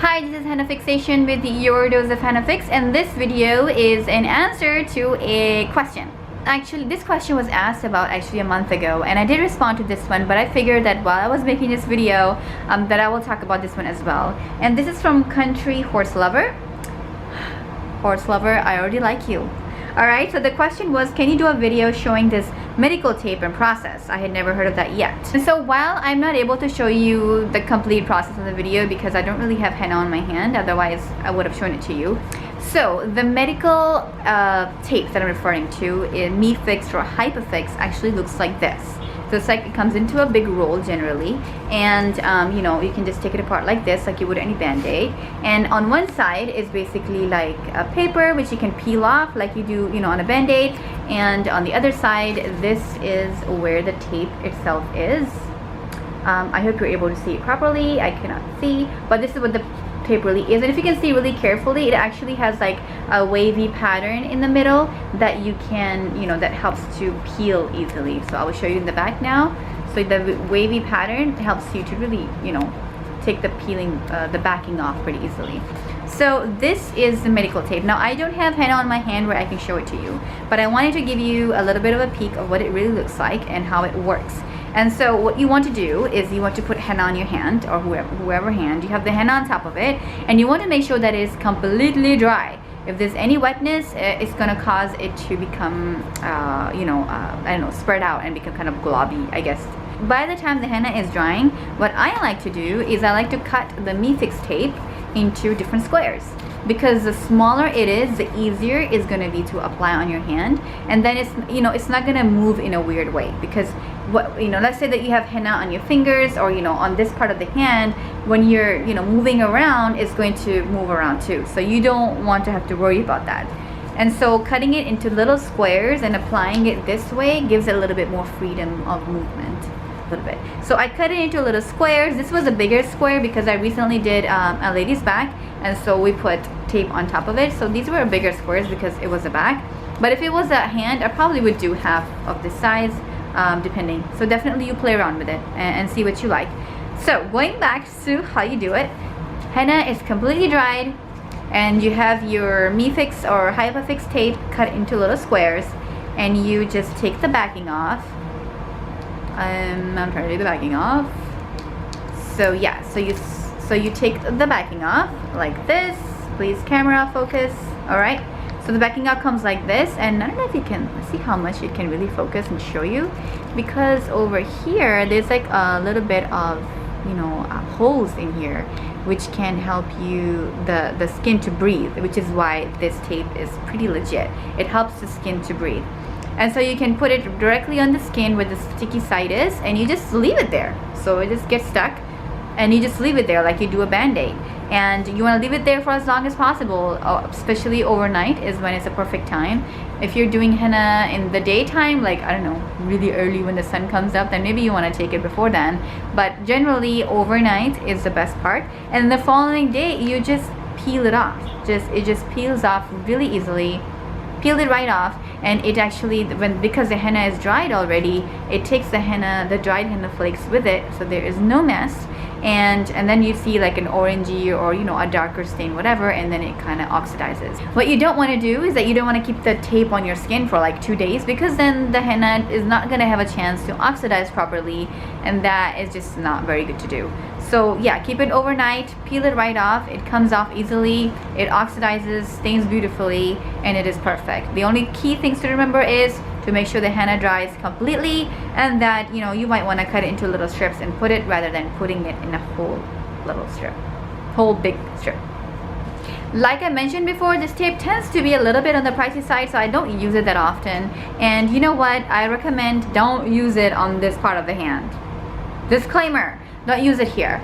Hi, this is Henna Fixation with your dose of Henna Fix, and this video is an answer to a question. Actually, this question was asked about a month ago, and I did respond to this one, but I figured that while I was making this video, that I will talk about this one as well. And this is from Country Horse Lover. Horse Lover, I already like you. Alright, so the question was, can you do a video showing this medical tape and process? I had never heard of that yet. And so while I'm not able to show you the complete process of the video because I don't really have henna on my hand, otherwise I would have shown it to you. So the medical tape that I'm referring to in Me Fix or Hypafix actually looks like this. So it's like it comes into a big roll generally, and you know, you can just take it apart like this, like you would any band-aid. And on one side is basically like a paper which you can peel off like you do, you know, on a band-aid, and on the other side, this is where the tape itself is. I hope you're able to see it properly. I cannot see, but this is what the tape really is. And if you can see really carefully, it actually has like a wavy pattern in the middle that you can, you know, that helps to peel easily. So I will show you in the back now. So the wavy pattern helps you to really, you know, take the peeling, the backing off pretty easily. So this is the medical tape. Now I don't have henna on my hand where I can show it to you, but I wanted to give you a little bit of a peek of what it really looks like and how it works. And so what you want to do is you want to put henna on your hand, or whoever hand, you have the henna on top of it, and you want to make sure that it is completely dry. If there's any wetness, it's going to cause it to become, you know, I don't know, spread out and become kind of globby, I guess. By the time the henna is drying, what I like to do is I like to cut the Me Fix tape into different squares, because the smaller it is, the easier it's going to be to apply on your hand, and then it's, you know, it's not going to move in a weird way. Because what, you know, let's say that you have henna on your fingers, or, you know, on this part of the hand, when you're, you know, moving around, it's going to move around too, so you don't want to have to worry about that. And so cutting it into little squares and applying it this way gives it a little bit more freedom of movement. Little bit. So I cut it into little squares. This was a bigger square because I recently did a lady's back, and so we put tape on top of it. So these were bigger squares because it was a back, but if it was a hand, I probably would do half of this size, depending. So definitely you play around with it and see what you like. So going back to how you do it, henna is completely dried, and you have your Me Fix or Hypafix tape cut into little squares, and you just take the backing off. I'm trying to do the backing off. So yeah, so you take the backing off like this. Please camera focus. All right, so the backing off comes like this, and I don't know if you can see how much it can really focus and show you, because over here there's like a little bit of, you know, holes in here which can help you the skin to breathe, which is why this tape is pretty legit. It helps the skin to breathe. And so you can put it directly on the skin where the sticky side is, and you just leave it there. So it just gets stuck, and you just leave it there like you do a band-aid. And you want to leave it there for as long as possible, especially overnight is when it's a perfect time. If you're doing henna in the daytime, like, I don't know, really early when the sun comes up, then maybe you want to take it before then. But generally overnight is the best part. And the following day you just peel it off. It just peels off really easily. Peel it right off, and it actually, because the henna is dried already, it takes the henna, the dried henna flakes with it, so there is no mess, and then you see like an orangey or, you know, a darker stain, whatever, and then it kind of oxidizes. What you don't want to do is that you don't want to keep the tape on your skin for like 2 days, because then the henna is not going to have a chance to oxidize properly, and that is just not very good to do. So yeah, keep it overnight, peel it right off, it comes off easily, it oxidizes, stains beautifully, and it is perfect. The only key things to remember is to make sure the henna dries completely, and that, you know, you might want to cut it into little strips and put it, rather than putting it in a whole little strip, whole big strip. Like I mentioned before, this tape tends to be a little bit on the pricey side, so I don't use it that often. And you know what, I recommend don't use it on this part of the hand. Disclaimer, don't use it here.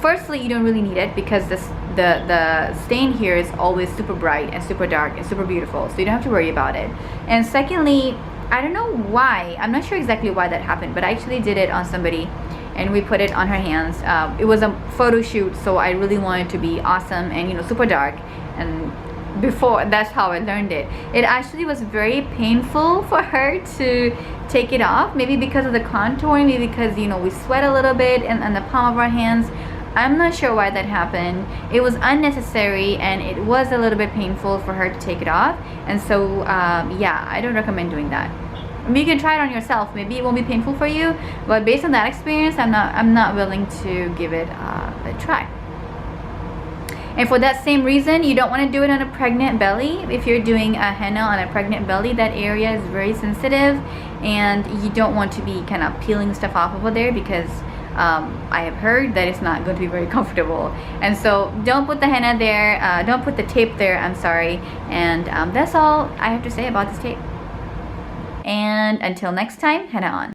Firstly, you don't really need it, because the stain here is always super bright and super dark and super beautiful, so you don't have to worry about it. And secondly, I don't know why, I'm not sure exactly why that happened, but I actually did it on somebody, and we put it on her hands. It was a photo shoot, so I really wanted to be awesome and, you know, super dark, and before, that's how I learned it. It actually was very painful for her to take it off, maybe because of the contouring, maybe because, you know, we sweat a little bit and the palm of our hands. I'm not sure why that happened. It was unnecessary and it was a little bit painful for her to take it off. And so yeah, I don't recommend doing that. I mean, you can try it on yourself. Maybe it won't be painful for you, but based on that experience, I'm not willing to give it a try. And for that same reason, you don't want to do it on a pregnant belly. If you're doing a henna on a pregnant belly, that area is very sensitive, and you don't want to be kind of peeling stuff off over there, because I have heard that it's not going to be very comfortable. And so don't put the henna there, don't put the tape there, I'm sorry. And that's all I have to say about this tape. And until next time, henna on.